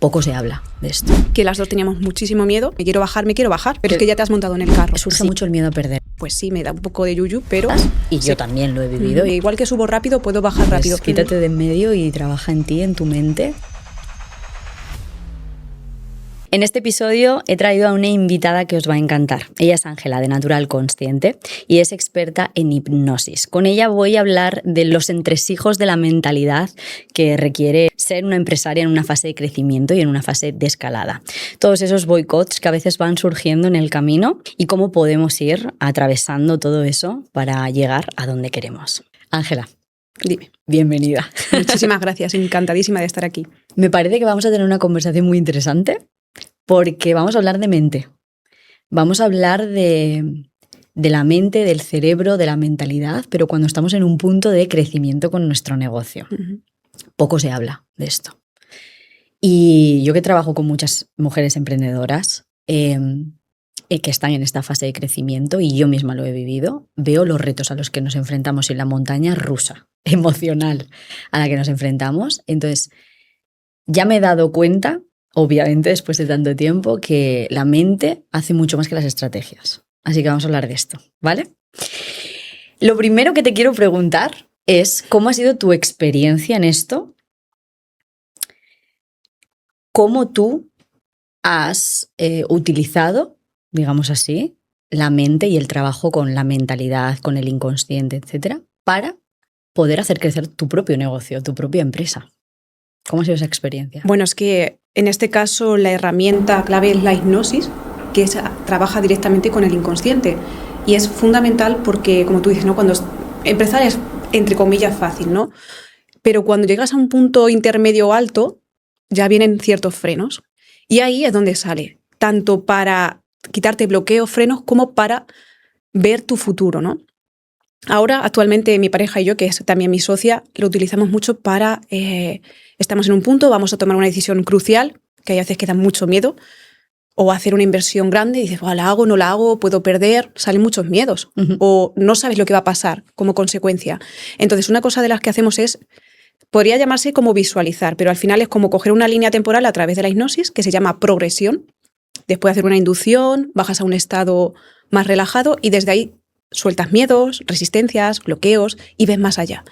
Poco se habla de esto. Que las dos teníamos muchísimo miedo. Me quiero bajar, pero es que ya te has montado en el carro. Surge Sí. mucho el miedo a perder. Pues sí, me da un poco de yuyu, pero... Y yo también lo he vivido. Igual que subo rápido, puedo bajar Pues rápido. quítate de en medio y trabaja en ti, en tu mente. En este episodio he traído a una invitada que os va a encantar. Ella es Ángela, de Natural Consciente, y es experta en hipnosis. Con ella voy a hablar de los entresijos de la mentalidad que requiere ser una empresaria en una fase de crecimiento y en una fase de escalada. Todos esos boicots que a veces van surgiendo en el camino y cómo podemos ir atravesando todo eso para llegar a donde queremos. Ángela, dime. Bienvenida. Muchísimas gracias, encantadísima de estar aquí. Me parece que vamos a tener una conversación muy interesante. Porque vamos a hablar de mente, vamos a hablar de la mente, del cerebro, de la mentalidad, pero cuando estamos en un punto de crecimiento con nuestro negocio. Poco se habla de esto. Y yo que trabajo con muchas mujeres emprendedoras que están en esta fase de crecimiento, y yo misma lo he vivido, veo los retos a los que nos enfrentamos y la montaña rusa, emocional, a la que nos enfrentamos. Entonces, ya me he dado cuenta, obviamente, después de tanto tiempo, que la mente hace mucho más que las estrategias. Así que vamos a hablar de esto, ¿vale? Lo primero que te quiero preguntar es ¿cómo ha sido tu experiencia en esto? ¿Cómo tú has utilizado, digamos así, la mente y el trabajo con la mentalidad, con el inconsciente, etcétera, para poder hacer crecer tu propio negocio, tu propia empresa? ¿Cómo ha sido esa experiencia? Bueno, es que en este caso la herramienta clave es la hipnosis, que trabaja directamente con el inconsciente. Y es fundamental porque, como tú dices, ¿no? Cuando empezar es, entre comillas, fácil, ¿no? Pero cuando llegas a un punto intermedio o alto, ya vienen ciertos frenos. Y ahí es donde sale, tanto para quitarte bloqueos, frenos, como para ver tu futuro, ¿no? Ahora, actualmente, mi pareja y yo, que es también mi socia, lo utilizamos mucho para... estamos en un punto, vamos a tomar una decisión crucial, que hay veces que da mucho miedo, o hacer una inversión grande, y dices, ¿la hago, no la hago, puedo perder? Salen muchos miedos, o no sabes lo que va a pasar como consecuencia. Entonces, una cosa de las que hacemos es, podría llamarse como visualizar, pero al final es como coger una línea temporal a través de la hipnosis, que se llama progresión. Después de hacer una inducción, bajas a un estado más relajado, y desde ahí sueltas miedos, resistencias, bloqueos y ves más allá.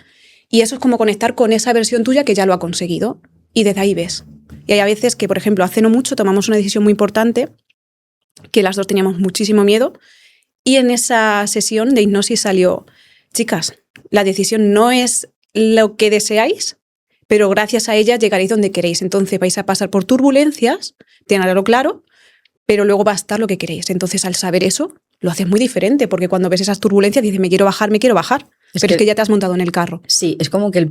Y eso es como conectar con esa versión tuya que ya lo ha conseguido y desde ahí ves. Y hay a veces que, por ejemplo, hace no mucho tomamos una decisión muy importante que las dos teníamos muchísimo miedo, y en esa sesión de hipnosis salió, chicas, la decisión no es lo que deseáis, pero gracias a ella llegaréis donde queréis. Entonces vais a pasar por turbulencias, tenedlo claro, pero luego va a estar lo que queréis. Entonces, al saber eso, lo haces muy diferente, porque cuando ves esas turbulencias dices, me quiero bajar. Pero es que ya te has montado en el carro. Sí, es como que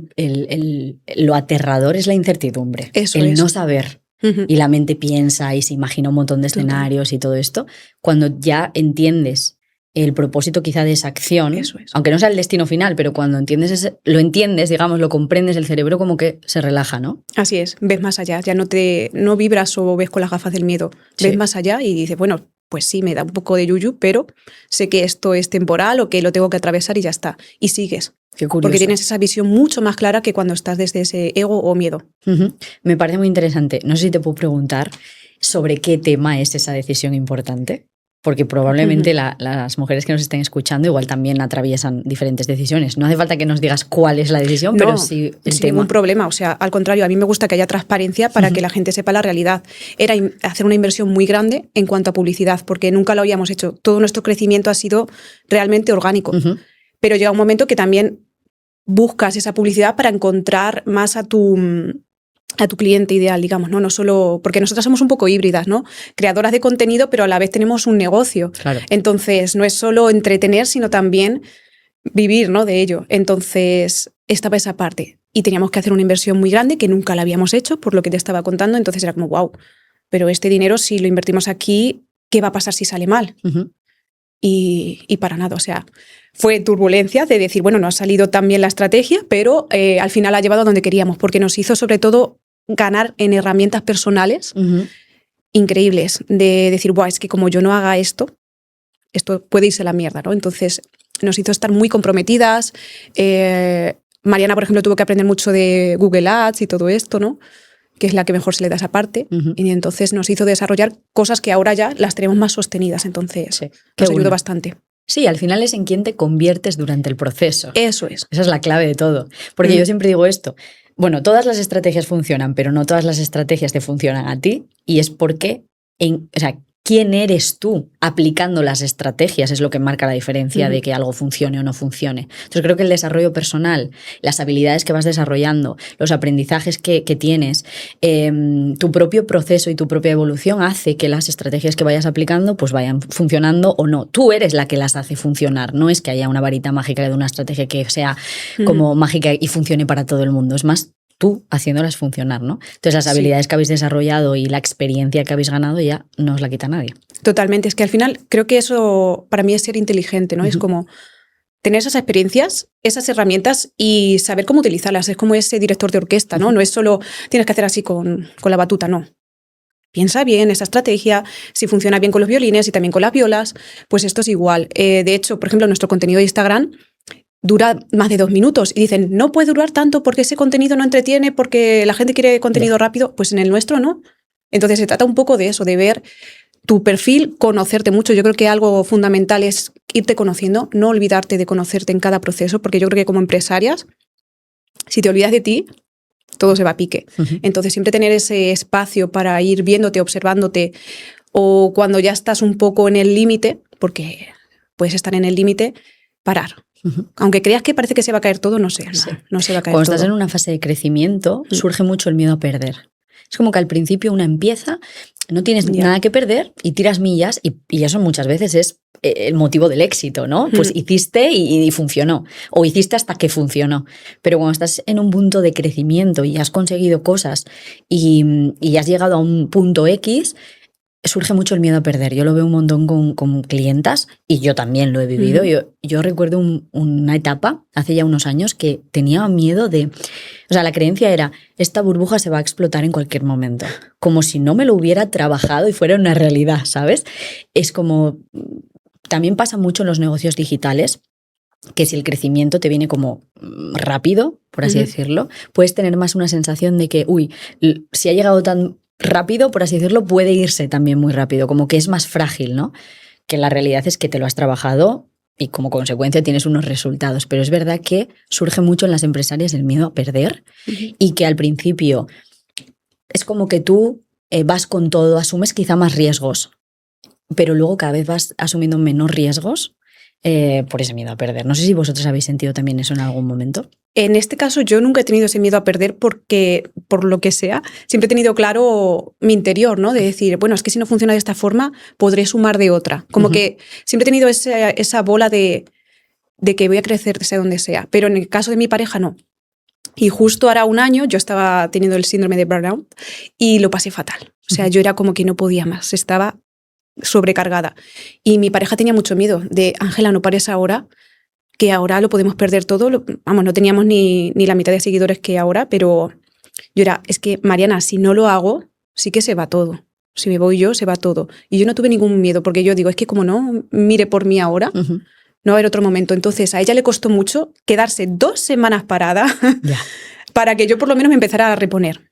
lo aterrador es la incertidumbre. Eso el es. no saber. Y la mente piensa y se imagina un montón de escenarios y todo esto. Cuando ya entiendes el propósito quizá de esa acción, eso es. Aunque no sea el destino final, pero cuando lo entiendes, digamos, lo comprendes, el cerebro como que se relaja, ¿no? Así es, ves más allá, ya no vibras o ves con las gafas del miedo, ves más allá y dices, bueno, pues sí, me da un poco de yuyu, pero sé que esto es temporal o que lo tengo que atravesar y ya está. Y sigues. Qué curioso. Porque tienes esa visión mucho más clara que cuando estás desde ese ego o miedo. Me parece muy interesante. No sé si te puedo preguntar sobre qué tema es esa decisión importante, porque probablemente las mujeres que nos estén escuchando igual también atraviesan diferentes decisiones. No hace falta que nos digas cuál es la decisión, pero sí el tema. Ningún problema. O sea, al contrario, a mí me gusta que haya transparencia para que la gente sepa la realidad. Era hacer una inversión muy grande en cuanto a publicidad, porque nunca lo habíamos hecho. Todo nuestro crecimiento ha sido realmente orgánico. Pero llega un momento que también buscas esa publicidad para encontrar más a tu cliente ideal, digamos, ¿no? No solo, porque nosotras somos un poco híbridas, ¿no? Creadoras de contenido, pero a la vez tenemos un negocio. Claro. Entonces, no es solo entretener, sino también vivir, ¿no? De ello. Entonces, estaba esa parte. Y teníamos que hacer una inversión muy grande que nunca la habíamos hecho, por lo que te estaba contando. Entonces era como, wow, pero este dinero, si lo invertimos aquí, ¿qué va a pasar si sale mal? Y para nada, o sea, fue turbulencia de decir, bueno, no ha salido tan bien la estrategia, pero al final ha llevado a donde queríamos, porque nos hizo sobre todo ganar en herramientas personales increíbles, de decir, es que como yo no haga esto puede irse a la mierda, ¿no? Entonces nos hizo estar muy comprometidas. Mariana, por ejemplo, tuvo que aprender mucho de Google Ads y todo esto, ¿no? que es la que mejor se le da esa parte, Ujú. y entonces nos hizo desarrollar cosas que ahora ya las tenemos más sostenidas, entonces Sí, qué nos ayudó bueno. bastante. Sí, al final es en quién te conviertes durante el proceso. Eso es. Esa es la clave de todo. Porque yo siempre digo esto. Bueno, todas las estrategias funcionan, pero no todas las estrategias te funcionan a ti. Y es porque, o sea, quién eres tú aplicando las estrategias es lo que marca la diferencia de que algo funcione o no funcione. Entonces creo que el desarrollo personal, las habilidades que vas desarrollando, los aprendizajes que tienes, tu propio proceso y tu propia evolución hace que las estrategias que vayas aplicando pues vayan funcionando o no. Tú eres la que las hace funcionar. No es que haya una varita mágica de una estrategia que sea como mágica y funcione para todo el mundo. Es más tú haciéndolas funcionar, ¿no? Entonces las habilidades que habéis desarrollado y la experiencia que habéis ganado ya no os la quita nadie. Totalmente, es que al final creo que eso para mí es ser inteligente, ¿no? Es como tener esas experiencias, esas herramientas y saber cómo utilizarlas. Es como ese director de orquesta, ¿no? No es solo tienes que hacer así con la batuta, no. Piensa bien esa estrategia, si funciona bien con los violines y también con las violas, pues esto es igual. De hecho, por ejemplo, nuestro contenido de Instagram dura más de 2 minutos y dicen, no puede durar tanto porque ese contenido no entretiene, porque la gente quiere contenido rápido. Pues en el nuestro no. Entonces se trata un poco de eso, de ver tu perfil, conocerte mucho. Yo creo que algo fundamental es irte conociendo, no olvidarte de conocerte en cada proceso, porque yo creo que como empresarias, si te olvidas de ti, todo se va a pique. Entonces siempre tener ese espacio para ir viéndote, observándote, o cuando ya estás un poco en el límite, porque puedes estar en el límite, parar. Aunque creas que parece que se va a caer todo, no sé, no se va a caer Cuando todo. estás en una fase de crecimiento, surge mucho el miedo a perder. Es como que al principio una empieza, no tienes nada que perder y tiras millas y eso muchas veces es el motivo del éxito, ¿no? Pues hiciste y funcionó, o hiciste hasta que funcionó. Pero cuando estás en un punto de crecimiento y has conseguido cosas y has llegado a un punto X, surge mucho el miedo a perder. Yo lo veo un montón con clientas y yo también lo he vivido. Yo recuerdo una etapa hace ya unos años que tenía miedo de... O sea, la creencia era, esta burbuja se va a explotar en cualquier momento. Como si no me lo hubiera trabajado y fuera una realidad, ¿sabes? Es como... También pasa mucho en los negocios digitales, que si el crecimiento te viene como rápido, por así decirlo, puedes tener más una sensación de que, uy, si ha llegado tan rápido, por así decirlo, puede irse también muy rápido, como que es más frágil, ¿no? Que la realidad es que te lo has trabajado y como consecuencia tienes unos resultados. Pero es verdad que surge mucho en las empresarias el miedo a perder y que al principio es como que tú vas con todo, asumes quizá más riesgos, pero luego cada vez vas asumiendo menos riesgos por ese miedo a perder. No sé si vosotros habéis sentido también eso en algún momento. En este caso yo nunca he tenido ese miedo a perder porque, por lo que sea, siempre he tenido claro mi interior, ¿no? De decir, bueno, es que si no funciona de esta forma, podré sumar de otra. Como que siempre he tenido esa bola de que voy a crecer sea donde sea. Pero en el caso de mi pareja, no. Y justo hará un año yo estaba teniendo el síndrome de burnout y lo pasé fatal. O sea, yo era como que no podía más, estaba sobrecargada. Y mi pareja tenía mucho miedo de, Ángela, no pares ahora, que ahora lo podemos perder todo. Vamos, no teníamos ni la mitad de seguidores que ahora, pero yo era, es que, Mariana, si no lo hago, sí que se va todo. Si me voy yo, se va todo. Y yo no tuve ningún miedo, porque yo digo, es que como no mire por mí ahora, no va a haber otro momento. Entonces, a ella le costó mucho quedarse 2 semanas parada para que yo por lo menos me empezara a reponer.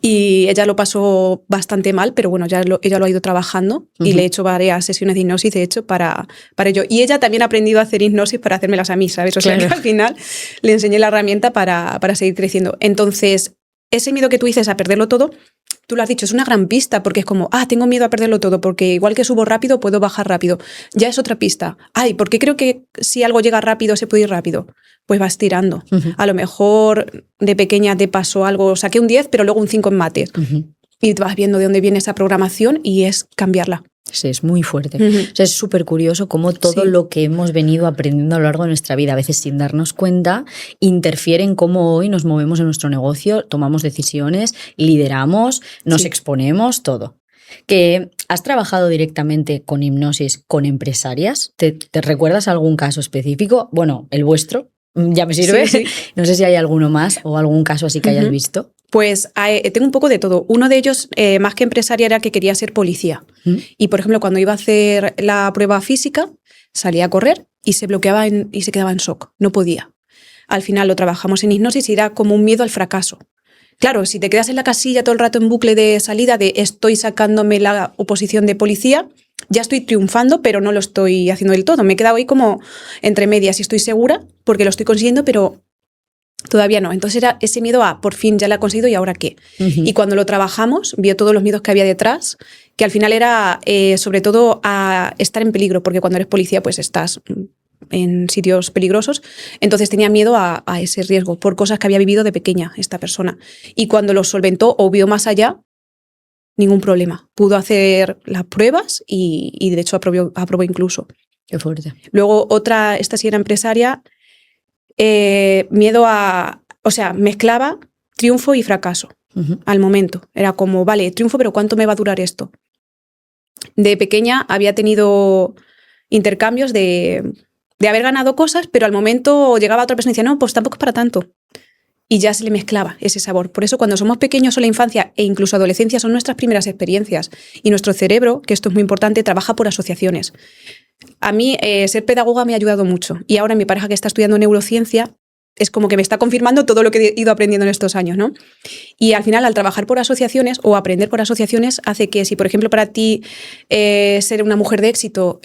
Y ella lo pasó bastante mal, pero bueno, ella lo ha ido trabajando y le he hecho varias sesiones de hipnosis, de hecho, para ello. Y ella también ha aprendido a hacer hipnosis para hacérmelas a mí, ¿sabes? O sea, que al final le enseñé la herramienta para seguir creciendo. Entonces, ese miedo que tú dices a perderlo todo, tú lo has dicho, es una gran pista, porque es como, tengo miedo a perderlo todo, porque igual que subo rápido, puedo bajar rápido. Ya es otra pista. ¿Por qué creo que si algo llega rápido, se puede ir rápido? Pues vas tirando. A lo mejor de pequeña te pasó algo, saqué un 10, pero luego un 5 en mates. Y vas viendo de dónde viene esa programación y es cambiarla. Sí, es muy fuerte. O sea, es súper curioso cómo todo lo que hemos venido aprendiendo a lo largo de nuestra vida, a veces sin darnos cuenta, interfiere en cómo hoy nos movemos en nuestro negocio, tomamos decisiones, lideramos, nos exponemos, todo. ¿Que has trabajado directamente con hipnosis con empresarias? ¿Te recuerdas algún caso específico? Bueno, el vuestro ya me sirve. Sí. No sé si hay alguno más o algún caso así que hayas visto. Pues tengo un poco de todo. Uno de ellos, más que empresaria, era que quería ser policía. Y, por ejemplo, cuando iba a hacer la prueba física, salía a correr y se bloqueaba y se quedaba en shock. No podía. Al final lo trabajamos en hipnosis y era como un miedo al fracaso. Claro, si te quedas en la casilla todo el rato en bucle de salida de estoy sacándome la oposición de policía, ya estoy triunfando, pero no lo estoy haciendo del todo. Me he quedado ahí como entre medias y estoy segura porque lo estoy consiguiendo, pero todavía no. Entonces era ese miedo a por fin ya lo he conseguido y ahora qué. Y cuando lo trabajamos, vio todos los miedos que había detrás, que al final era sobre todo a estar en peligro, porque cuando eres policía pues estás en sitios peligrosos, entonces tenía miedo a ese riesgo por cosas que había vivido de pequeña esta persona. Y cuando lo solventó o vio más allá, ningún problema. Pudo hacer las pruebas y de hecho aprobó incluso. Qué fuerte. Luego otra, esta sí era empresaria, miedo a... O sea, mezclaba triunfo y fracaso al momento. Era como, vale, triunfo, pero ¿cuánto me va a durar esto? De pequeña había tenido intercambios de haber ganado cosas, pero al momento llegaba otra persona y decía, no, pues tampoco es para tanto. Y ya se le mezclaba ese sabor. Por eso cuando somos pequeños o la infancia e incluso adolescencia son nuestras primeras experiencias. Y nuestro cerebro, que esto es muy importante, trabaja por asociaciones. A mí ser pedagoga me ha ayudado mucho. Y ahora mi pareja que está estudiando neurociencia es como que me está confirmando todo lo que he ido aprendiendo en estos años, ¿no? Y al final, al trabajar por asociaciones o aprender por asociaciones, hace que si, por ejemplo, para ti ser una mujer de éxito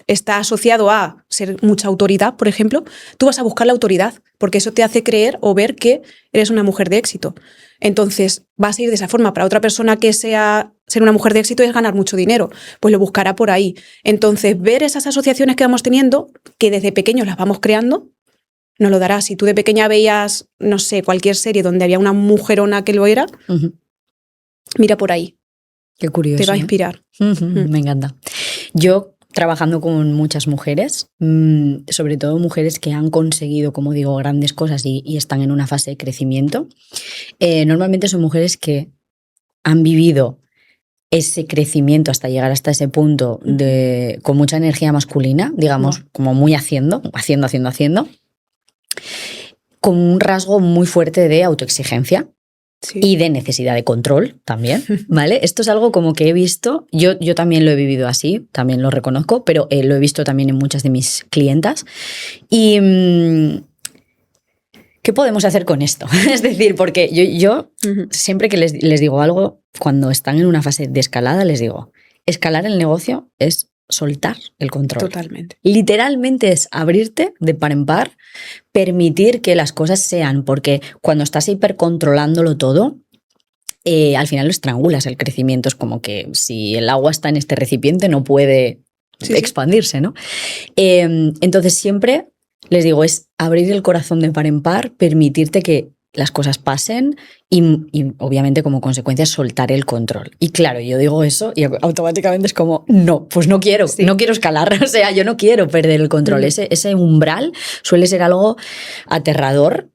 está asociado a ser mucha autoridad, por ejemplo, tú vas a buscar la autoridad, porque eso te hace creer o ver que eres una mujer de éxito. Entonces, vas a ir de esa forma. Para otra persona que sea ser una mujer de éxito es ganar mucho dinero, pues lo buscará por ahí. Entonces, ver esas asociaciones que vamos teniendo, que desde pequeños las vamos creando, nos lo dará. Si tú de pequeña veías, no sé, cualquier serie donde había una mujerona que lo era, mira por ahí. Qué curioso. Te va a inspirar. Me encanta. Yo, trabajando con muchas mujeres, sobre todo mujeres que han conseguido, como digo, grandes cosas y están en una fase de crecimiento, normalmente son mujeres que han vivido ese crecimiento hasta llegar hasta ese punto con mucha energía masculina, digamos, como muy haciendo, con un rasgo muy fuerte de autoexigencia. Sí. Y de necesidad de control también, ¿vale? Esto es algo como que he visto, yo también lo he vivido así, también lo reconozco, pero lo he visto también en muchas de mis clientas. Y ¿qué podemos hacer con esto? Es decir, porque yo siempre que les digo algo, cuando están en una fase de escalada, les digo, escalar el negocio es soltar el control. Totalmente. Literalmente es abrirte de par en par, permitir que las cosas sean, porque cuando estás hipercontrolándolo todo, al final lo estrangulas el crecimiento. Es como que si el agua está en este recipiente no puede expandirse, ¿no? Entonces siempre les digo, es abrir el corazón de par en par, permitirte que las cosas pasen y obviamente como consecuencia soltar el control. Y claro, yo digo eso y automáticamente es como, no, pues no quiero escalar, o sea, yo no quiero perder el control. Ese umbral suele ser algo aterrador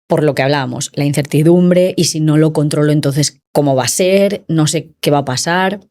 por lo que hablábamos, la incertidumbre y si no lo controlo entonces ¿cómo va a ser? No sé qué va a pasar.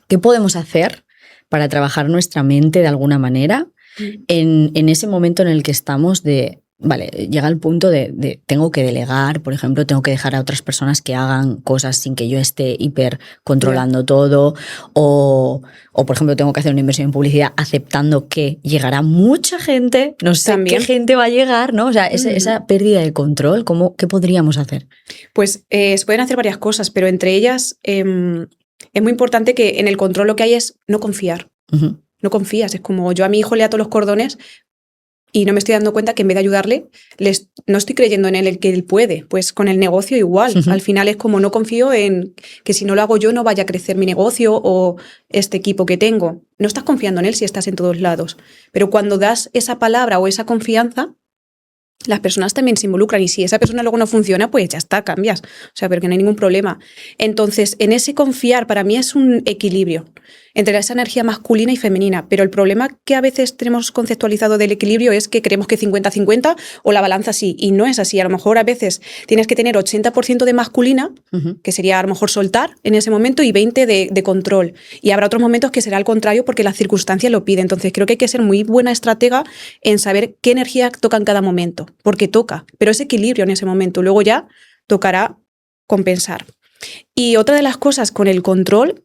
¿Qué podemos hacer para trabajar nuestra mente de alguna manera en ese momento en el que estamos de... Vale, llega el punto de tengo que delegar, por ejemplo, tengo que dejar a otras personas que hagan cosas sin que yo esté hiper controlando todo por ejemplo, tengo que hacer una inversión en publicidad aceptando que llegará mucha gente, no sé qué gente va a llegar, ¿no? O sea, esa pérdida de control, ¿qué podríamos hacer? Pues se pueden hacer varias cosas, pero entre ellas es muy importante que en el control lo que hay es no confiar. No confías, es como yo a mi hijo le ato los cordones y no me estoy dando cuenta que en vez de ayudarle, no estoy creyendo en él que él puede. Pues con el negocio igual. Al final es como no confío en que si no lo hago yo no vaya a crecer mi negocio o este equipo que tengo. No estás confiando en él si estás en todos lados. Pero cuando das esa palabra o esa confianza, las personas también se involucran y si esa persona luego no funciona, pues ya está, cambias. O sea, pero que no hay ningún problema. Entonces, en ese confiar para mí es un equilibrio entre esa energía masculina y femenina. Pero el problema que a veces tenemos conceptualizado del equilibrio es que creemos que 50-50 o la balanza sí. Y no es así. A lo mejor a veces tienes que tener 80% de masculina, que sería a lo mejor soltar en ese momento, y 20% de control. Y habrá otros momentos que será al contrario porque las circunstancias lo piden. Entonces, creo que hay que ser muy buena estratega en saber qué energía toca en cada momento. Porque toca, pero es equilibrio en ese momento. Luego ya tocará compensar. Y otra de las cosas con el control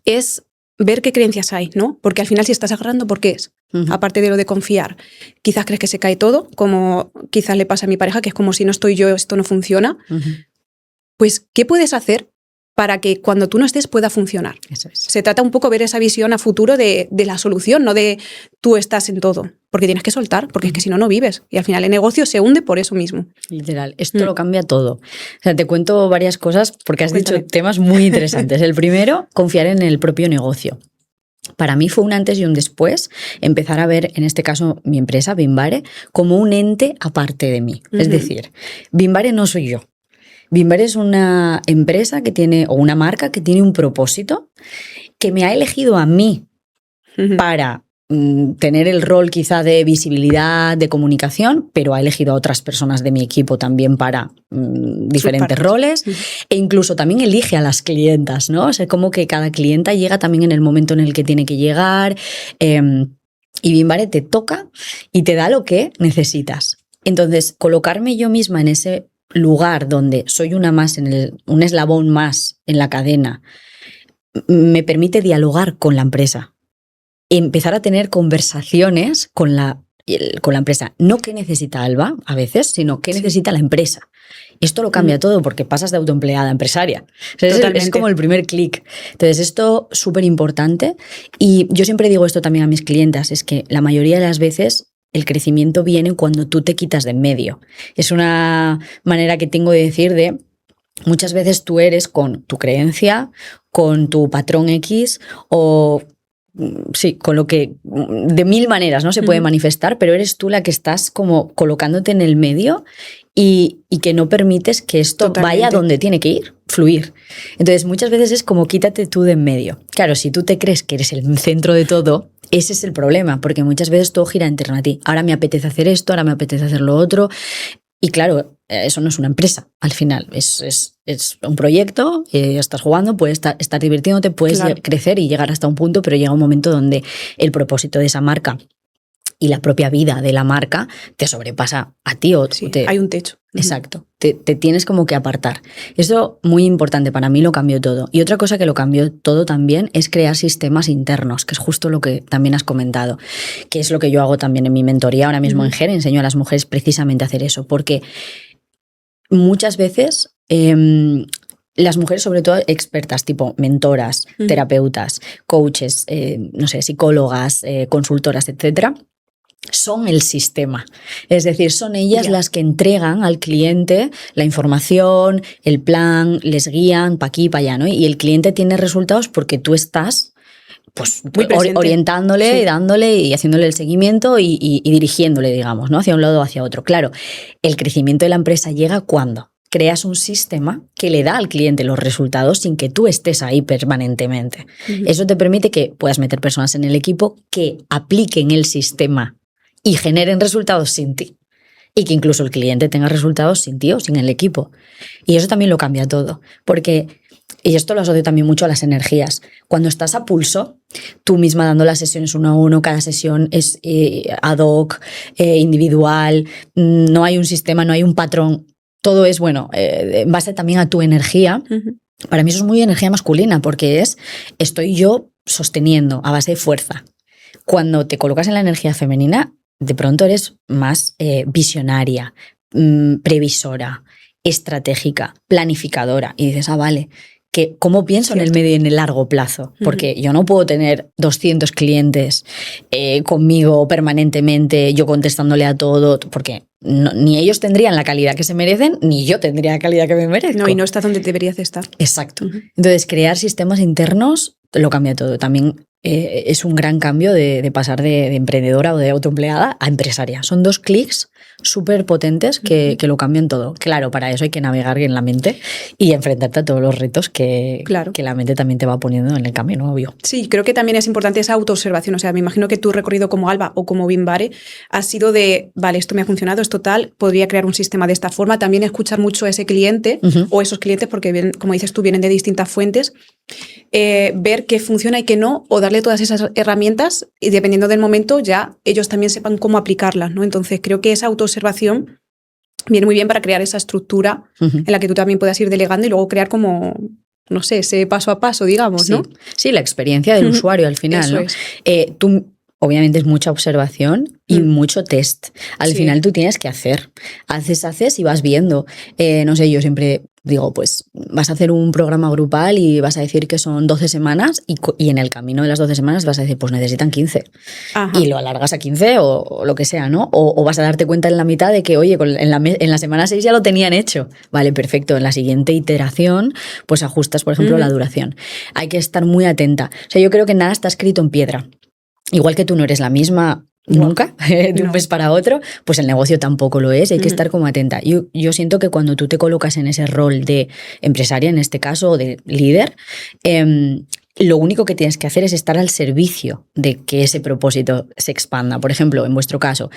es ver qué creencias hay, ¿no? Porque al final si estás agarrando, ¿por qué es? Aparte de lo de confiar, quizás crees que se cae todo, como quizás le pasa a mi pareja, que es como si no estoy yo, esto no funciona. Pues, ¿qué puedes hacer para que cuando tú no estés pueda funcionar? Eso es. Se trata un poco de ver esa visión a futuro de la solución, no de tú estás en todo, porque tienes que soltar, porque es que si no, no vives. Y al final el negocio se hunde por eso mismo. Literal, esto lo cambia todo. O sea, te cuento varias cosas porque has Cuéntame. dicho temas muy interesantes. El primero, confiar en el propio negocio. Para mí fue un antes y un después empezar a ver, en este caso, mi empresa, Bimbare, como un ente aparte de mí. Es decir, Bimbare no soy yo. Bimbare es una empresa que tiene, o una marca que tiene un propósito que me ha elegido a mí para tener el rol quizá de visibilidad, de comunicación, pero ha elegido a otras personas de mi equipo también para diferentes roles e incluso también elige a las clientas, ¿no? O sea, como que cada clienta llega también en el momento en el que tiene que llegar y Bimbare te toca y te da lo que necesitas. Entonces, colocarme yo misma en ese lugar donde soy una más, un eslabón más en la cadena, me permite dialogar con la empresa. Empezar a tener conversaciones con la empresa. No qué necesita Alba a veces, sino qué necesita la empresa. Esto lo cambia todo porque pasas de autoempleada a empresaria. O sea, es como el primer clic. Entonces, esto es súper importante. Y yo siempre digo esto también a mis clientas, es que la mayoría de las veces el crecimiento viene cuando tú te quitas de en medio. Es una manera que tengo de decir de muchas veces tú eres con tu creencia, con tu patrón X o... Sí, con lo que de mil maneras no se puede manifestar, pero eres tú la que estás como colocándote en el medio y que no permites que esto vaya donde tiene que ir, fluir. Entonces muchas veces es como quítate tú de en medio. Claro, si tú te crees que eres el centro de todo, ese es el problema, porque muchas veces todo gira en torno a ti. Ahora me apetece hacer esto, ahora me apetece hacer lo otro. Y claro, eso no es una empresa, al final, es un proyecto, estás jugando, puedes estar divirtiéndote, puedes crecer y llegar hasta un punto, pero llega un momento donde el propósito de esa marca y la propia vida de la marca te sobrepasa a ti. Hay un techo. Exacto, te tienes como que apartar. Eso muy importante, para mí lo cambió todo. Y otra cosa que lo cambió todo también es crear sistemas internos, que es justo lo que también has comentado, que es lo que yo hago también en mi mentoría ahora mismo en GER, enseño a las mujeres precisamente a hacer eso, porque muchas veces las mujeres, sobre todo expertas, tipo mentoras, terapeutas, coaches, no sé, psicólogas, consultoras, etcétera, son el sistema. Es decir, son ellas las que entregan al cliente la información, el plan, les guían pa' aquí, pa' allá, ¿no? Y el cliente tiene resultados porque tú estás pues orientándole y dándole y haciéndole el seguimiento y dirigiéndole, digamos, ¿no? Hacia un lado o hacia otro. Claro, el crecimiento de la empresa llega cuando creas un sistema que le da al cliente los resultados sin que tú estés ahí permanentemente. Eso te permite que puedas meter personas en el equipo que apliquen el sistema y generen resultados sin ti. Y que incluso el cliente tenga resultados sin ti o sin el equipo. Y eso también lo cambia todo. Porque, y esto lo asocio también mucho a las energías, cuando estás a pulso, tú misma dando las sesiones uno a uno, cada sesión es ad hoc, individual, no hay un sistema, no hay un patrón. Todo es, bueno, en base también a tu energía. Para mí eso es muy energía masculina porque estoy yo sosteniendo a base de fuerza. Cuando te colocas en la energía femenina, de pronto eres más visionaria, previsora, estratégica, planificadora. Y dices, vale, ¿cómo pienso en el medio y en el largo plazo? Porque yo no puedo tener 200 clientes conmigo permanentemente, yo contestándole a todo, porque ni ellos tendrían la calidad que se merecen, ni yo tendría la calidad que me merezco. No, y no estás donde deberías estar. Exacto. Entonces, crear sistemas internos lo cambia todo. También es un gran cambio de pasar de emprendedora o de autoempleada a empresaria. Son 2 clics súper potentes que lo cambian todo. Claro, para eso hay que navegar en la mente y enfrentarte a todos los retos que la mente también te va poniendo en el camino, obvio. Sí, creo que también es importante esa autoobservación. O sea, me imagino que tu recorrido como Alba o como Bimbare ha sido de, vale, esto me ha funcionado, es total, podría crear un sistema de esta forma. También escuchar mucho a ese cliente o esos clientes, porque como dices tú, vienen de distintas fuentes. Ver qué funciona y qué no, o darle todas esas herramientas y dependiendo del momento ya ellos también sepan cómo aplicarlas, ¿no? Entonces creo que esa autoobservación viene muy bien para crear esa estructura en la que tú también puedas ir delegando y luego crear como no sé, ese paso a paso, digamos, ¿no? Sí, la experiencia del usuario al final, Eso ¿no? es. Tú, obviamente es mucha observación y mucho test. Al final tú tienes que hacer. Haces y vas viendo. No sé, yo siempre digo, pues vas a hacer un programa grupal y vas a decir que son 12 semanas y en el camino de las 12 semanas vas a decir, pues necesitan 15. Ajá. Y lo alargas a 15 o lo que sea, ¿no? O vas a darte cuenta en la mitad de que, oye, en la semana 6 ya lo tenían hecho. Vale, perfecto. En la siguiente iteración, pues ajustas, por ejemplo, la duración. Hay que estar muy atenta. O sea, yo creo que nada está escrito en piedra. Igual que tú no eres la misma nunca, de un mes para otro, pues el negocio tampoco lo es, hay que estar como atenta. Yo siento que cuando tú te colocas en ese rol de empresaria, en este caso, o de líder, lo único que tienes que hacer es estar al servicio de que ese propósito se expanda. Por ejemplo, en vuestro caso,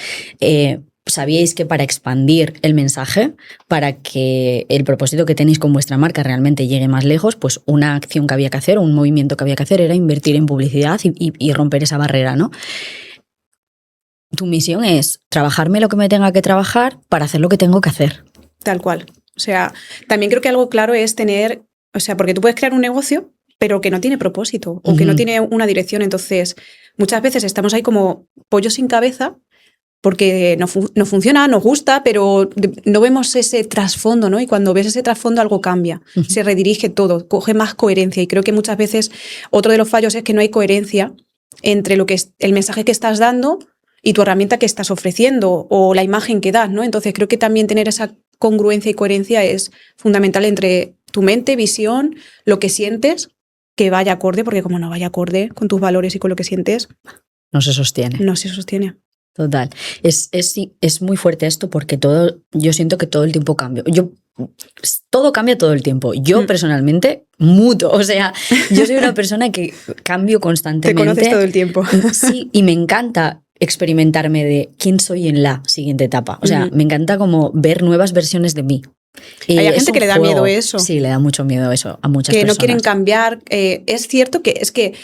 sabíais que para expandir el mensaje, para que el propósito que tenéis con vuestra marca realmente llegue más lejos, pues una acción que había que hacer, un movimiento que había que hacer era invertir en publicidad y romper esa barrera, ¿no? Tu misión es trabajarme lo que me tenga que trabajar para hacer lo que tengo que hacer. Tal cual. O sea, también creo que algo claro es tener, o sea, porque tú puedes crear un negocio, pero que no tiene propósito o que no tiene una dirección. Entonces, muchas veces estamos ahí como pollo sin cabeza porque no funciona, nos gusta, pero no vemos ese trasfondo, ¿no? Y cuando ves ese trasfondo algo cambia, se redirige todo, coge más coherencia. Y creo que muchas veces otro de los fallos es que no hay coherencia entre lo que es el mensaje que estás dando y tu herramienta que estás ofreciendo o la imagen que das, ¿no? Entonces creo que también tener esa congruencia y coherencia es fundamental entre tu mente, visión, lo que sientes, que vaya acorde, porque como no vaya acorde con tus valores y con lo que sientes, no se sostiene. No se sostiene. Total. Es muy fuerte esto porque yo siento que todo el tiempo cambia. Todo cambia todo el tiempo. Yo personalmente muto. O sea, yo soy una persona que cambio constantemente. Te conoces todo el tiempo. Sí, y me encanta experimentarme de quién soy en la siguiente etapa. O sea, me encanta como ver nuevas versiones de mí. Hay gente que le da miedo eso. Sí, le da mucho miedo eso a muchas personas. Que no quieren cambiar. Es cierto que es que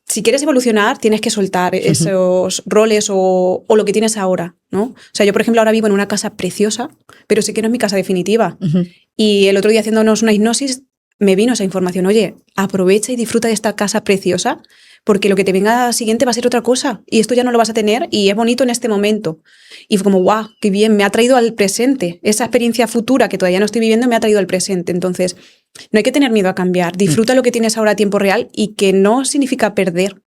si quieres evolucionar, tienes que soltar esos roles o lo que tienes ahora, ¿no? O sea, yo, por ejemplo, ahora vivo en una casa preciosa, pero sé que no es mi casa definitiva. Y el otro día, haciéndonos una hipnosis, me vino esa información. Oye, aprovecha y disfruta de esta casa preciosa, porque lo que te venga siguiente va a ser otra cosa. Y esto ya no lo vas a tener y es bonito en este momento. Y fue como, guau, qué bien, me ha traído al presente. Esa experiencia futura que todavía no estoy viviendo me ha traído al presente. Entonces, no hay que tener miedo a cambiar. Disfruta lo que tienes ahora a tiempo real y que no significa perder,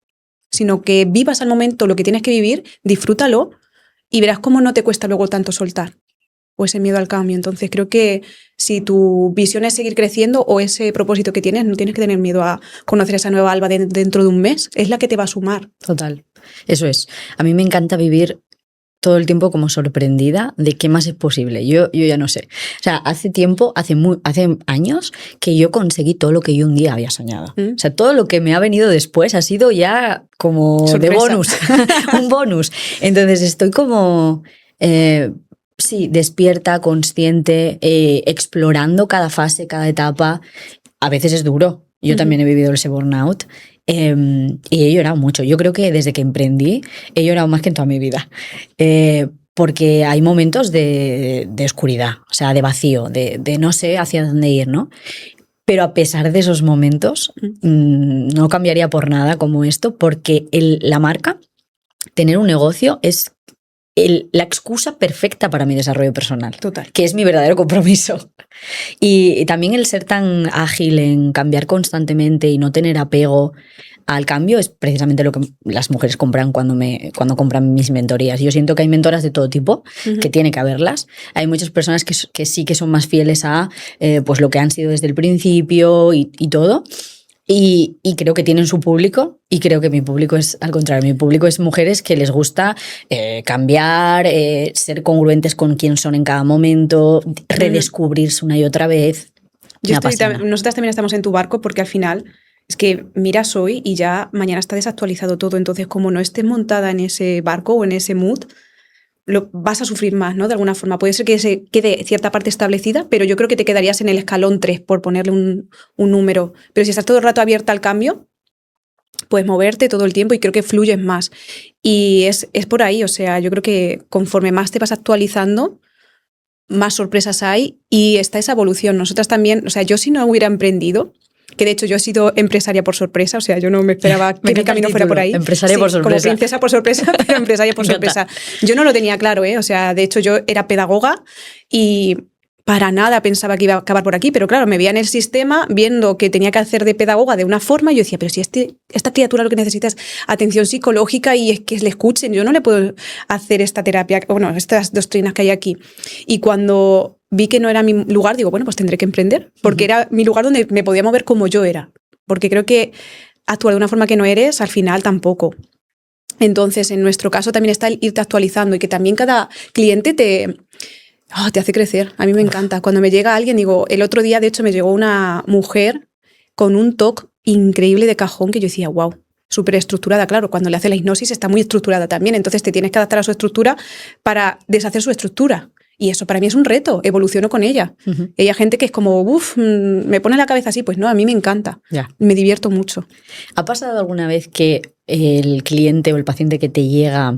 sino que vivas al momento lo que tienes que vivir, disfrútalo y verás cómo no te cuesta luego tanto soltar o ese miedo al cambio. Entonces creo que si tu visión es seguir creciendo o ese propósito que tienes, no tienes que tener miedo a conocer esa nueva Alba dentro de un mes, es la que te va a sumar. Total, eso es. A mí me encanta vivir todo el tiempo como sorprendida de qué más es posible. Yo ya no sé. O sea, hace años que yo conseguí todo lo que yo un día había soñado. O sea, todo lo que me ha venido después ha sido ya como sorpresa. De bonus, un bonus. Entonces estoy como... sí, despierta, consciente, explorando cada fase, cada etapa. A veces es duro. Yo también he vivido ese burnout. Y he llorado mucho. Yo creo que desde que emprendí he llorado más que en toda mi vida. Porque hay momentos de oscuridad, o sea, de vacío, de no sé hacia dónde ir, ¿no? Pero a pesar de esos momentos, no cambiaría por nada como esto, porque la marca, tener un negocio es la excusa perfecta para mi desarrollo personal. Total. Que es mi verdadero compromiso. Y también el ser tan ágil en cambiar constantemente y no tener apego al cambio es precisamente lo que las mujeres compran cuando compran mis mentorías. Yo siento que hay mentoras de todo tipo, que tiene que haberlas. Hay muchas personas que sí que son más fieles a pues lo que han sido desde el principio y todo. Y creo que tienen su público y creo que mi público es al contrario. Mi público es mujeres que les gusta cambiar, ser congruentes con quién son en cada momento, redescubrirse una y otra vez. Nosotras también estamos en tu barco porque al final es que miras hoy y ya mañana está desactualizado todo. Entonces, como no estés montada en ese barco o en ese mood, vas a sufrir más, ¿no? De alguna forma. Puede ser que se quede cierta parte establecida, pero yo creo que te quedarías en el escalón 3, por ponerle un número. Pero si estás todo el rato abierta al cambio, puedes moverte todo el tiempo y creo que fluyes más. Y es por ahí, o sea, yo creo que conforme más te vas actualizando, más sorpresas hay y está esa evolución. Nosotras también, o sea, yo si no hubiera emprendido, que de hecho yo he sido empresaria por sorpresa, o sea, yo no me esperaba que mi camino fuera por ahí. Empresaria por sorpresa. Como princesa por sorpresa, pero empresaria por sorpresa. Yo no lo tenía claro, o sea, de hecho yo era pedagoga y para nada pensaba que iba a acabar por aquí, pero claro, me veía en el sistema viendo que tenía que hacer de pedagoga de una forma y yo decía, pero si esta criatura lo que necesita es atención psicológica y es que le escuchen, yo no le puedo hacer esta terapia, bueno, estas doctrinas que hay aquí. Y cuando vi que no era mi lugar, digo, bueno, pues tendré que emprender, porque era mi lugar donde me podía mover como yo era, porque creo que actuar de una forma que no eres, al final tampoco. Entonces, en nuestro caso también está el irte actualizando y que también cada cliente te hace crecer. A mí me encanta. Cuando me llega alguien, digo, el otro día, de hecho, me llegó una mujer con un TOC increíble de cajón que yo decía, wow, súper estructurada. Claro, cuando le hace la hipnosis está muy estructurada también, entonces te tienes que adaptar a su estructura para deshacer su estructura. Y eso para mí es un reto, evoluciono con ella. Y hay gente que es como, me pone la cabeza así, pues no, a mí me encanta, me divierto mucho. ¿Ha pasado alguna vez que el cliente o el paciente que te llega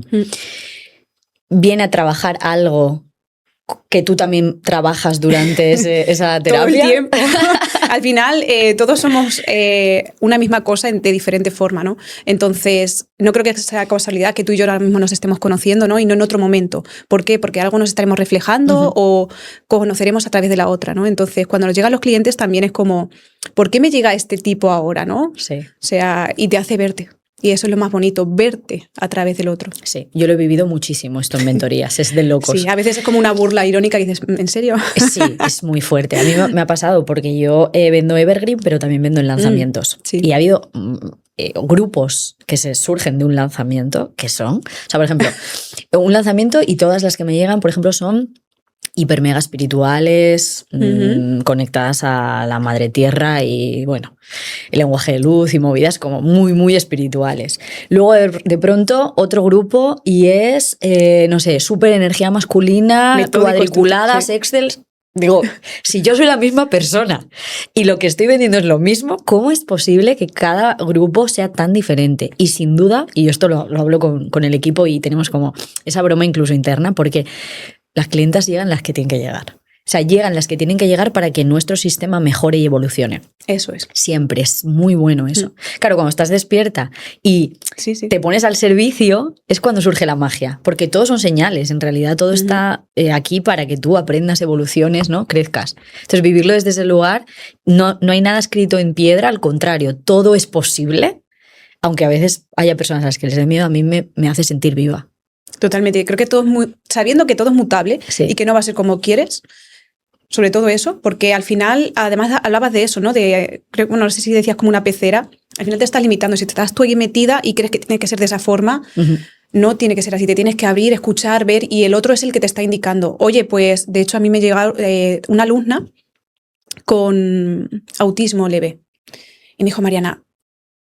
viene a trabajar algo que tú también trabajas durante esa terapia? Todo el tiempo. Al final, todos somos una misma cosa de diferente forma, ¿no? Entonces, no creo que sea casualidad que tú y yo ahora mismo nos estemos conociendo, ¿no? Y no en otro momento. ¿Por qué? Porque algo nos estaremos reflejando o conoceremos a través de la otra, ¿no? Entonces, cuando nos llegan los clientes también es como, ¿por qué me llega este tipo ahora, no? Sí. O sea, y te hace verte. Y eso es lo más bonito, verte a través del otro. Sí, yo lo he vivido muchísimo esto en mentorías, es de locos. Sí, a veces es como una burla irónica y dices, ¿en serio? Sí, es muy fuerte. A mí me ha pasado porque yo vendo Evergreen, pero también vendo en lanzamientos. Sí. Y ha habido grupos que se surgen de un lanzamiento, que son, o sea, por ejemplo, un lanzamiento y todas las que me llegan, por ejemplo, son hiper mega espirituales, conectadas a la madre tierra y bueno, el lenguaje de luz y movidas como muy, muy espirituales. Luego de pronto otro grupo y es, no sé, súper energía masculina, cuadriculadas, sí. Excel. Digo, si yo soy la misma persona y lo que estoy vendiendo es lo mismo, ¿cómo es posible que cada grupo sea tan diferente? Y sin duda, y yo esto lo hablo con el equipo y tenemos como esa broma incluso interna, porque las clientas llegan las que tienen que llegar. O sea, llegan las que tienen que llegar para que nuestro sistema mejore y evolucione. Eso es. Siempre, es muy bueno eso. Claro, cuando estás despierta y te pones al servicio, es cuando surge la magia. Porque todos son señales, en realidad todo está aquí para que tú aprendas, evoluciones, ¿no? Crezcas. Entonces, vivirlo desde ese lugar, no hay nada escrito en piedra, al contrario, todo es posible, aunque a veces haya personas a las que les dé miedo, a mí me hace sentir viva. Totalmente. Creo que todo es sabiendo que todo es mutable y que no va a ser como quieres, sobre todo eso, porque al final, además hablabas de eso, ¿no? Bueno, no sé si decías como una pecera, al final te estás limitando. Si te estás tú ahí metida y crees que tiene que ser de esa forma, no tiene que ser así. Te tienes que abrir, escuchar, ver, y el otro es el que te está indicando. Oye, pues de hecho a mí me llegó una alumna con autismo leve y me dijo, Mariana,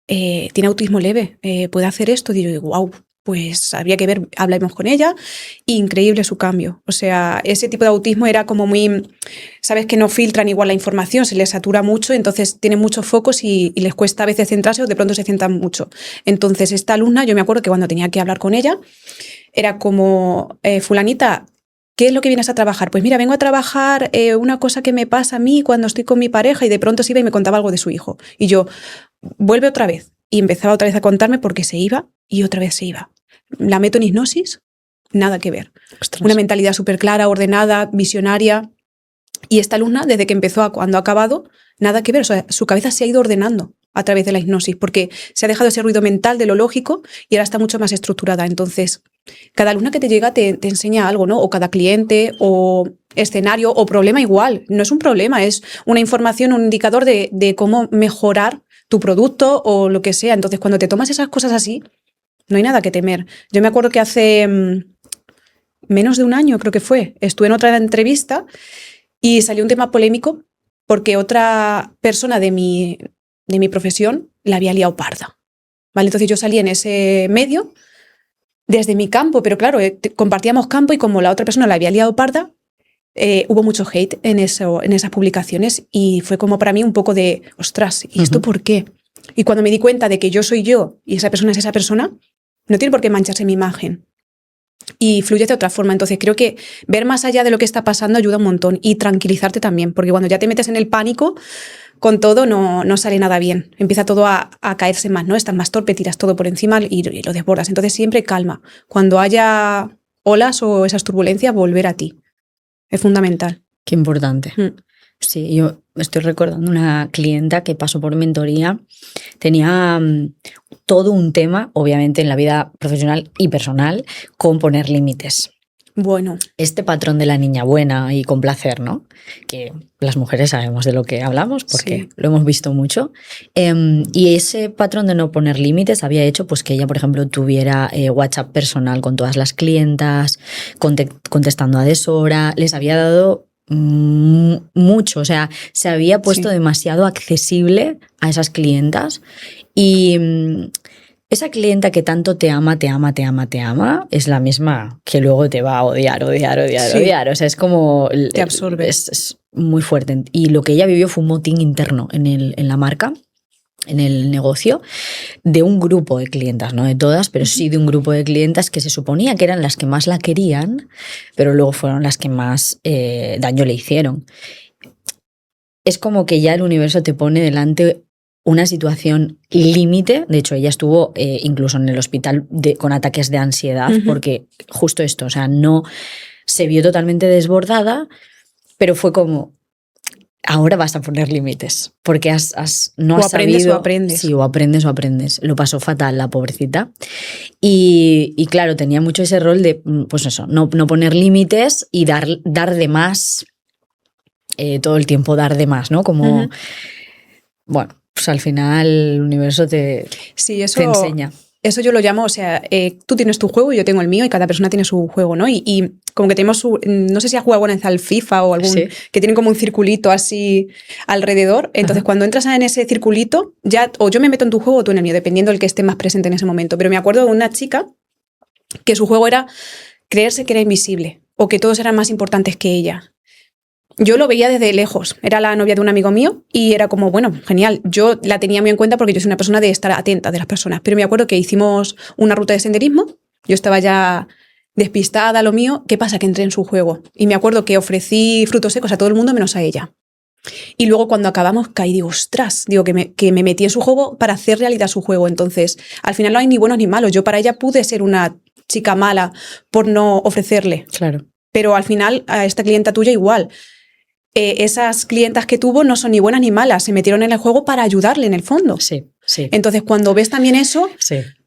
tiene autismo leve, ¿puede hacer esto? Y yo digo, wow. Pues habría que ver, hablamos con ella, increíble su cambio. O sea, ese tipo de autismo era como muy, sabes que no filtran igual la información, se les satura mucho, entonces tienen muchos focos y les cuesta a veces centrarse o de pronto se centran mucho. Entonces esta alumna, yo me acuerdo que cuando tenía que hablar con ella, era como, fulanita, ¿qué es lo que vienes a trabajar? Pues mira, vengo a trabajar una cosa que me pasa a mí cuando estoy con mi pareja, y de pronto se iba y me contaba algo de su hijo. Y yo, vuelve otra vez. Y empezaba otra vez a contarme porque se iba y otra vez se iba. La meto en hipnosis, nada que ver. Ostras. Una mentalidad súper clara, ordenada, visionaria. Y esta alumna, desde que empezó a cuando ha acabado, nada que ver. O sea, su cabeza se ha ido ordenando a través de la hipnosis porque se ha dejado ese ruido mental de lo lógico y ahora está mucho más estructurada. Entonces, cada alumna que te llega te enseña algo, ¿no? O cada cliente, o escenario, o problema igual. No es un problema, es una información, un indicador de cómo mejorar tu producto o lo que sea. Entonces, cuando te tomas esas cosas así, no hay nada que temer. Yo me acuerdo que hace menos de un año, creo que fue, estuve en otra entrevista y salió un tema polémico porque otra persona de mi profesión la había liado parda. ¿Vale? Entonces yo salí en ese medio desde mi campo, pero claro, compartíamos campo y como la otra persona la había liado parda, hubo mucho hate en esas publicaciones y fue como para mí un poco de, ostras, ¿y esto por qué? Y cuando me di cuenta de que yo soy yo y esa persona es esa persona, no tiene por qué mancharse mi imagen. y fluyes de otra forma. Entonces creo que ver más allá de lo que está pasando ayuda un montón y tranquilizarte también, porque cuando ya te metes en el pánico, con todo no sale nada bien. Empieza todo a caerse más, ¿no? Estás más torpe, tiras todo por encima y lo desbordas. Entonces siempre calma. Cuando haya olas o esas turbulencias, volver a ti. Es fundamental. Qué importante. Sí, yo estoy recordando una clienta que pasó por mentoría. Tenía todo un tema, obviamente en la vida profesional y personal, con poner límites. Bueno. Este patrón de la niña buena y con placer, ¿no? Que las mujeres sabemos de lo que hablamos porque lo hemos visto mucho. Y ese patrón de no poner límites había hecho pues que ella, por ejemplo, tuviera WhatsApp personal con todas las clientas, contestando a deshora. Les había dado mucho, o sea, se había puesto demasiado accesible a esas clientas y esa clienta que tanto te ama, es la misma que luego te va a odiar. O sea, es como... Te absorbe. Es muy fuerte. Y lo que ella vivió fue un motín interno en la marca, en el negocio, de un grupo de clientas, no de todas, pero sí de un grupo de clientas que se suponía que eran las que más la querían, pero luego fueron las que más daño le hicieron. Es como que ya el universo te pone delante una situación límite. De hecho, ella estuvo incluso en el hospital con ataques de ansiedad, porque justo esto, o sea, no se vio totalmente desbordada, pero fue como, ahora vas a poner límites, porque no has sabido... O aprendes. Sí, o aprendes. Lo pasó fatal, la pobrecita. Y claro, tenía mucho ese rol de, pues eso, no poner límites y dar de más, todo el tiempo dar de más, ¿no? Como, bueno, pues al final el universo te enseña. Eso yo lo llamo, o sea, tú tienes tu juego y yo tengo el mío y cada persona tiene su juego, ¿no? Y como que tenemos no sé si has jugado alguna vez al FIFA o algún, que tienen como un circulito así alrededor. Entonces, cuando entras en ese circulito, ya o yo me meto en tu juego o tú en el mío, dependiendo del que esté más presente en ese momento. Pero me acuerdo de una chica que su juego era creerse que era invisible o que todos eran más importantes que ella. Yo lo veía desde lejos, era la novia de un amigo mío y era como, bueno, genial, yo la tenía muy en cuenta porque yo soy una persona de estar atenta de las personas, pero me acuerdo que hicimos una ruta de senderismo, yo estaba ya despistada a lo mío, ¿qué pasa? Que entré en su juego y me acuerdo que ofrecí frutos secos a todo el mundo menos a ella. Y luego cuando acabamos caí, digo, ostras, digo que me metí en su juego para hacer realidad su juego, entonces al final no hay ni buenos ni malos, yo para ella pude ser una chica mala por no ofrecerle. Claro. Pero al final a esta clienta tuya igual. Esas clientas que tuvo no son ni buenas ni malas, se metieron en el juego para ayudarle en el fondo. Sí. Entonces, cuando ves también eso,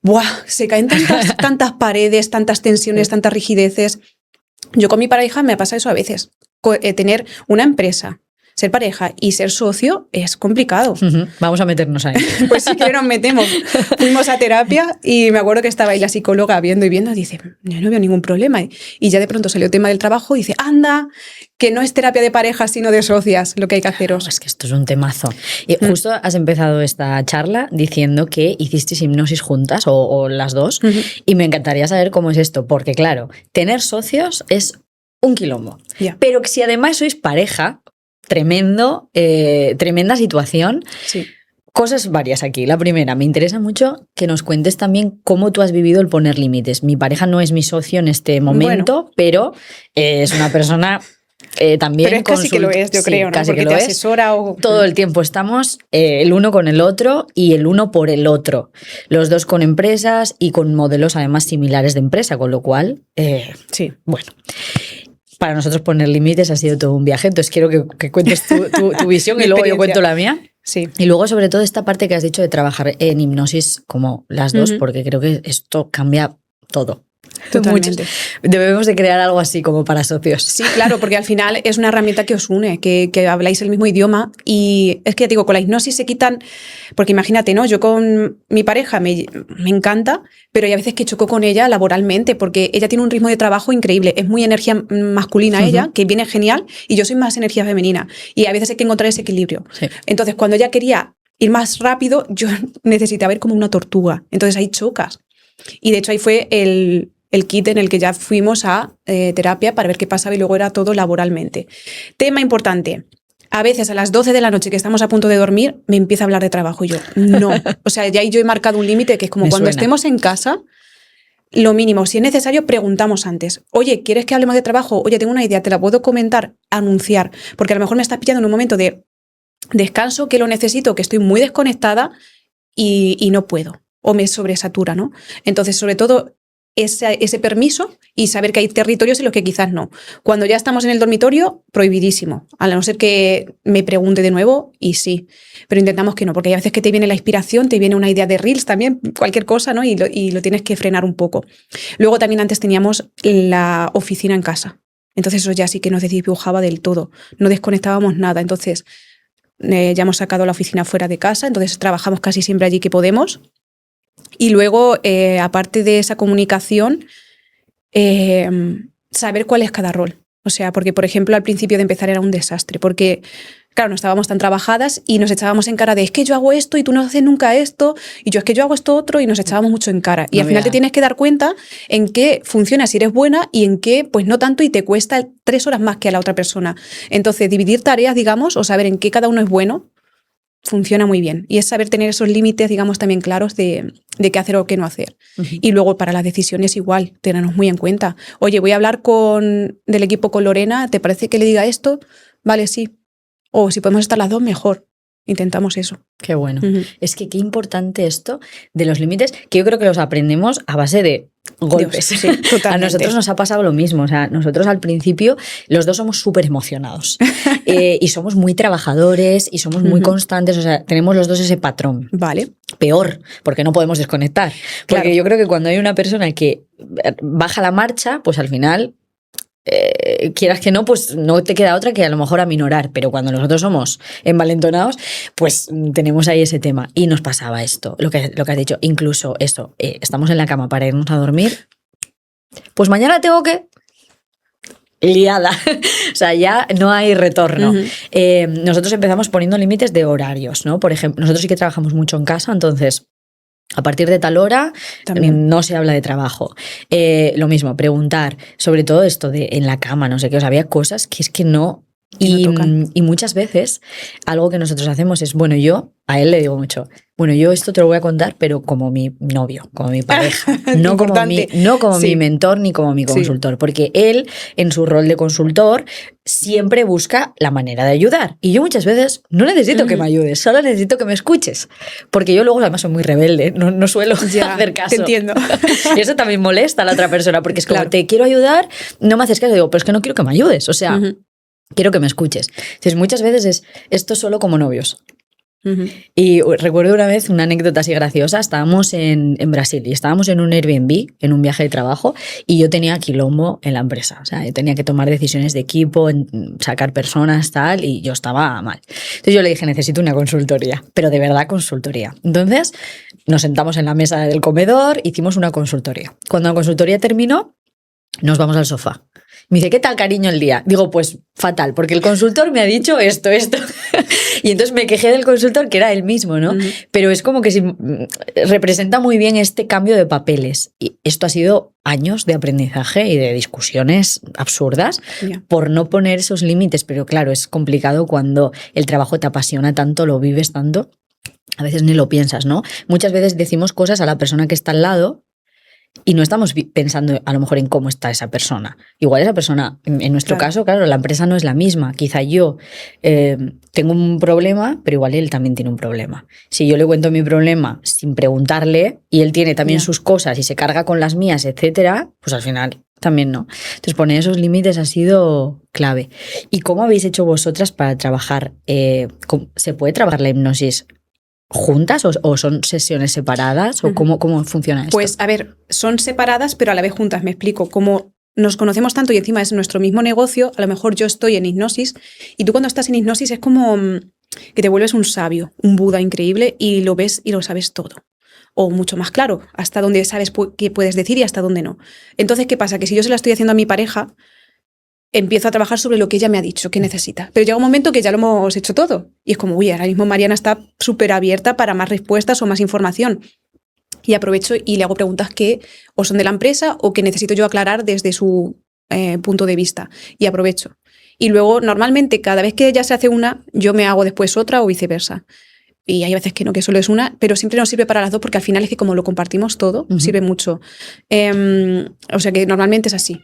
¡buah! Se caen tantas paredes, tantas tensiones, tantas rigideces. Yo con mi pareja me pasa eso a veces. Tener una empresa, ser pareja y ser socio es complicado. Vamos a meternos ahí. Pues sí que nos metemos. Fuimos a terapia y me acuerdo que estaba ahí la psicóloga viendo y dice, yo no veo ningún problema. Y ya de pronto salió el tema del trabajo y dice, anda, que no es terapia de pareja, sino de socias lo que hay que haceros. Es que esto es un temazo. Y justo has empezado esta charla diciendo que hicisteis hipnosis juntas o las dos, y me encantaría saber cómo es esto, porque claro, tener socios es un quilombo. Pero si además sois pareja, tremenda situación. Sí. Cosas varias aquí. La primera, me interesa mucho que nos cuentes también cómo tú has vivido el poner límites. Mi pareja no es mi socio en este momento, pero es una persona también... Pero es casi que lo es, yo creo, ¿no? Casi porque que te lo asesora o... Todo el tiempo estamos el uno con el otro y el uno por el otro. Los dos con empresas y con modelos además similares de empresa, con lo cual, bueno... Para nosotros poner límites ha sido todo un viaje, entonces quiero que cuentes tu visión y luego yo cuento la mía. Sí. Y luego sobre todo esta parte que has dicho de trabajar en hipnosis como las dos, porque creo que esto cambia todo. Totalmente. Debemos de crear algo así como para socios. Sí, claro, porque al final es una herramienta que os une, que habláis el mismo idioma y es que ya digo, con la hipnosis se quitan, porque imagínate, ¿no? Yo con mi pareja me encanta, pero hay a veces que choco con ella laboralmente porque ella tiene un ritmo de trabajo increíble, es muy energía masculina ella, que viene genial, y yo soy más energía femenina y a veces hay que encontrar ese equilibrio. Sí. Entonces, cuando ella quería ir más rápido, yo necesitaba ir como una tortuga, entonces ahí chocas. Y de hecho ahí fue el kit en el que ya fuimos a terapia para ver qué pasaba y luego era todo laboralmente. Tema importante, a veces a las 12 de la noche que estamos a punto de dormir me empieza a hablar de trabajo y yo, no. O sea, ya yo he marcado un límite que es como cuando estemos en casa, lo mínimo. Si es necesario, preguntamos antes. Oye, ¿quieres que hablemos de trabajo? Oye, tengo una idea, te la puedo comentar, anunciar. Porque a lo mejor me estás pillando en un momento de descanso que lo necesito, que estoy muy desconectada y no puedo. O me sobresatura, ¿no? Entonces, sobre todo, ese permiso y saber que hay territorios en los que quizás no. Cuando ya estamos en el dormitorio, prohibidísimo. A no ser que me pregunte de nuevo, y sí. Pero intentamos que no, porque hay veces que te viene la inspiración, te viene una idea de Reels también, cualquier cosa, ¿no? Y lo tienes que frenar un poco. Luego también antes teníamos la oficina en casa. Entonces eso ya sí que nos desdibujaba del todo. No desconectábamos nada. Entonces ya hemos sacado la oficina fuera de casa, entonces trabajamos casi siempre allí que podemos. Y luego, aparte de esa comunicación, saber cuál es cada rol. O sea, porque, por ejemplo, al principio de empezar era un desastre, porque, claro, no estábamos tan trabajadas y nos echábamos en cara de es que yo hago esto y tú no haces nunca esto, y yo es que yo hago esto otro, y nos echábamos mucho en cara. Y No al final vea. te tienes que dar cuenta en qué funciona si eres buena y en qué, pues no tanto, y te cuesta 3 horas más que a la otra persona. Entonces, dividir tareas, digamos, o saber en qué cada uno es bueno, funciona muy bien. Y es saber tener esos límites, digamos, también claros de qué hacer o qué no hacer. Y luego para las decisiones igual, tenernos muy en cuenta. Oye, voy a hablar del equipo con Lorena, ¿te parece que le diga esto? Vale, sí. O si podemos estar las dos, mejor. Intentamos eso. Qué bueno. Es que qué importante esto de los límites, que yo creo que los aprendemos a base de golpes. Dios, sí, totalmente. A nosotros nos ha pasado lo mismo. O sea, nosotros al principio, los dos somos súper emocionados y somos muy trabajadores y somos muy constantes. O sea, tenemos los dos ese patrón. Vale. Peor, porque no podemos desconectar. Porque Claro. yo creo que cuando hay una persona que baja la marcha, pues al final, quieras que no, pues no te queda otra que a lo mejor aminorar. Pero cuando nosotros somos envalentonados, pues tenemos ahí ese tema. Y nos pasaba esto, lo que has dicho. Incluso eso, estamos en la cama para irnos a dormir. Pues mañana tengo que... liada. O sea, ya no hay retorno. Nosotros empezamos poniendo límites de horarios, ¿no? Por ejemplo, nosotros sí que trabajamos mucho en casa, entonces a partir de tal hora También. no se habla de trabajo. Lo mismo, preguntar, sobre todo esto de en la cama, no sé qué, o sea, había cosas que es que no... Y muchas veces algo que nosotros hacemos es, bueno, yo a él le digo mucho, bueno, yo esto te lo voy a contar, pero como mi novio, como mi pareja, no como Sí. mi mentor ni como mi consultor, porque él en su rol de consultor siempre busca la manera de ayudar. Y yo muchas veces no necesito que me ayudes, solo necesito que me escuches, porque yo luego además soy muy rebelde, no suelo hacer caso. Te entiendo. Y eso también molesta a la otra persona, porque es como, Claro. te quiero ayudar, no me haces caso, digo, pero es que no quiero que me ayudes, o sea... quiero que me escuches. Entonces, muchas veces es esto solo como novios. Y recuerdo una vez una anécdota así graciosa. Estábamos en Brasil y estábamos en un Airbnb, en un viaje de trabajo, y yo tenía quilombo en la empresa. O sea, yo tenía que tomar decisiones de equipo, sacar personas, tal, y yo estaba mal. Entonces yo le dije, necesito una consultoría, pero de verdad consultoría. Entonces nos sentamos en la mesa del comedor, hicimos una consultoría. Cuando la consultoría terminó, nos vamos al sofá. Me dice, ¿qué tal, cariño, el día? Digo, pues fatal, porque el consultor me ha dicho esto. Y entonces me quejé del consultor, que era él mismo, ¿no? Pero es como que representa muy bien este cambio de papeles. Y esto ha sido años de aprendizaje y de discusiones absurdas por no poner esos límites. Pero claro, es complicado cuando el trabajo te apasiona tanto, lo vives tanto. A veces ni lo piensas, ¿no? Muchas veces decimos cosas a la persona que está al lado y no estamos pensando a lo mejor en cómo está esa persona. Igual esa persona, en nuestro caso, claro, la empresa no es la misma. Quizá yo tengo un problema, pero igual él también tiene un problema. Si yo le cuento mi problema sin preguntarle y él tiene también sus cosas y se carga con las mías, etcétera, pues al final también no. Entonces poner esos límites ha sido clave. ¿Y cómo habéis hecho vosotras para trabajar? ¿Se puede trabajar la hipnosis juntas o son sesiones separadas o cómo funciona esto? Pues a ver, son separadas pero a la vez juntas, me explico. Como nos conocemos tanto y encima es nuestro mismo negocio, a lo mejor yo estoy en hipnosis y tú cuando estás en hipnosis es como que te vuelves un sabio, un Buda increíble y lo ves y lo sabes todo. O mucho más claro, hasta dónde sabes qué puedes decir y hasta dónde no. Entonces, ¿qué pasa? Que si yo se la estoy haciendo a mi pareja, empiezo a trabajar sobre lo que ella me ha dicho que necesita. Pero llega un momento que ya lo hemos hecho todo. Y es como, uy, ahora mismo Mariana está súper abierta para más respuestas o más información. Y aprovecho y le hago preguntas que o son de la empresa o que necesito yo aclarar desde su punto de vista. Y aprovecho. Y luego, normalmente, cada vez que ella se hace una, yo me hago después otra o viceversa. y hay veces que no, que solo es una, pero siempre nos sirve para las dos porque al final es que como lo compartimos todo, sirve mucho. O sea que normalmente es así.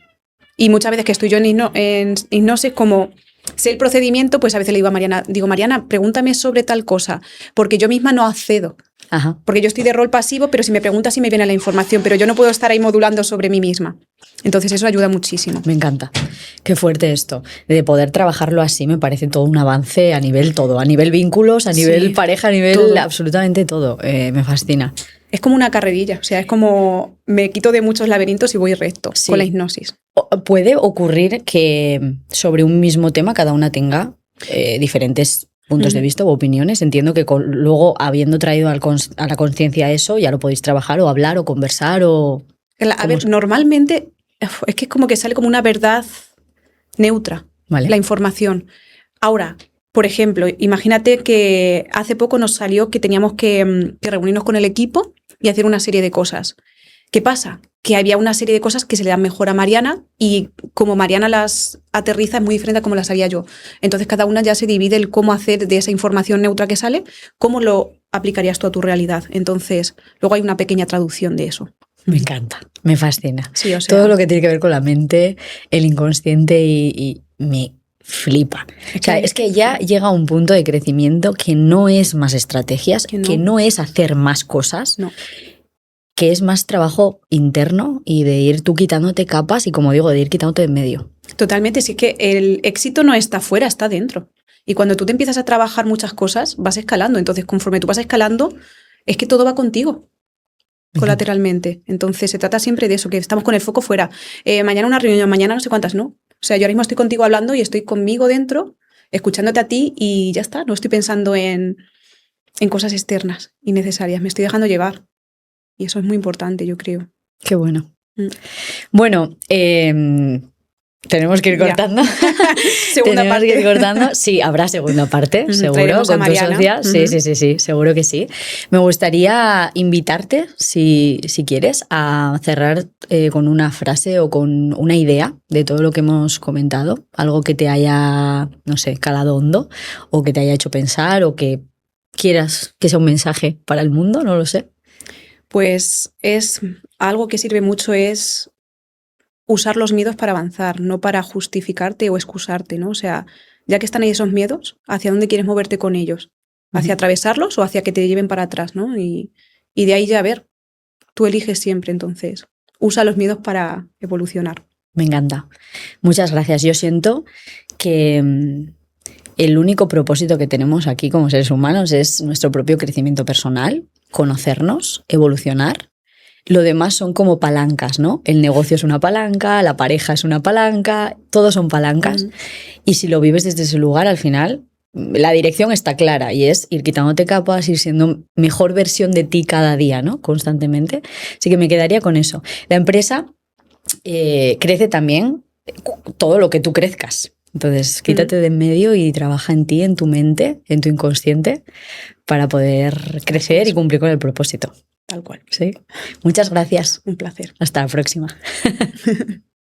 Y muchas veces que estoy yo en hipnosis, como sé el procedimiento, pues a veces le digo a Mariana, Mariana, pregúntame sobre tal cosa, porque yo misma no accedo. Ajá. Porque yo estoy de rol pasivo, pero si me preguntas sí me viene la información, pero yo no puedo estar ahí modulando sobre mí misma. Entonces eso ayuda muchísimo. Me encanta. Qué fuerte esto. De poder trabajarlo así me parece todo un avance a nivel todo. A nivel vínculos, a nivel pareja, a nivel todo. Absolutamente todo. Me fascina. Es como una carrerilla. O sea, es como me quito de muchos laberintos y voy recto con la hipnosis. Puede ocurrir que sobre un mismo tema cada una tenga diferentes puntos de vista o opiniones. Entiendo que luego, habiendo traído a la conciencia eso, ya lo podéis trabajar o hablar o conversar o... A ver, normalmente es que es como que sale como una verdad neutra, ¿vale? La información. Ahora, por ejemplo, imagínate que hace poco nos salió que teníamos que reunirnos con el equipo y hacer una serie de cosas. ¿Qué pasa? Que había una serie de cosas que se le dan mejor a Mariana y como Mariana las aterriza es muy diferente a como las haría yo. Entonces cada una ya se divide el cómo hacer de esa información neutra que sale, cómo lo aplicarías tú a tu realidad. Entonces luego hay una pequeña traducción de eso. Me encanta, me fascina. Sí, o sea, todo lo que tiene que ver con la mente, el inconsciente y me flipa. Es que ya llega a un punto de crecimiento que no es más estrategias, que no es hacer más cosas, que es más trabajo interno y de ir tú quitándote capas y, como digo, de ir quitándote de en medio. Totalmente, sí, que el éxito no está fuera, está dentro. Y cuando tú te empiezas a trabajar muchas cosas, vas escalando. Entonces, conforme tú vas escalando, es que todo va contigo. Colateralmente. Entonces se trata siempre de eso, que estamos con el foco fuera. Mañana una reunión, mañana no sé cuántas, no. O sea, yo ahora mismo estoy contigo hablando y estoy conmigo dentro, escuchándote a ti y ya está. No estoy pensando en cosas externas innecesarias. Me estoy dejando llevar. Y eso es muy importante, yo creo. Qué bueno. Bueno, tenemos que ir cortando. Segunda parte. Que ir cortando. Sí, habrá segunda parte, seguro, con tu socia. Sí, seguro que sí. Me gustaría invitarte, si quieres, a cerrar con una frase o con una idea de todo lo que hemos comentado. Algo que te haya, no sé, calado hondo o que te haya hecho pensar o que quieras que sea un mensaje para el mundo, no lo sé. Pues es algo que sirve mucho, es usar los miedos para avanzar, no para justificarte o excusarte, ¿no? O sea, ya que están ahí esos miedos, ¿hacia dónde quieres moverte con ellos? ¿Hacia atravesarlos o hacia que te lleven para atrás, ¿no? Y de ahí ya, a ver, tú eliges siempre, entonces, usa los miedos para evolucionar. Me encanta. Muchas gracias. Yo siento que el único propósito que tenemos aquí como seres humanos es nuestro propio crecimiento personal, conocernos, evolucionar. Lo demás son como palancas, ¿no? El negocio es una palanca, la pareja es una palanca, todos son palancas. Y si lo vives desde ese lugar, al final, la dirección está clara y es ir quitándote capas, ir siendo mejor versión de ti cada día, ¿no? Constantemente. Así que me quedaría con eso. La empresa crece también todo lo que tú crezcas. Entonces, quítate de en medio y trabaja en ti, en tu mente, en tu inconsciente, para poder crecer y cumplir con el propósito. Tal cual. Sí. Muchas gracias. Un placer. Hasta la próxima.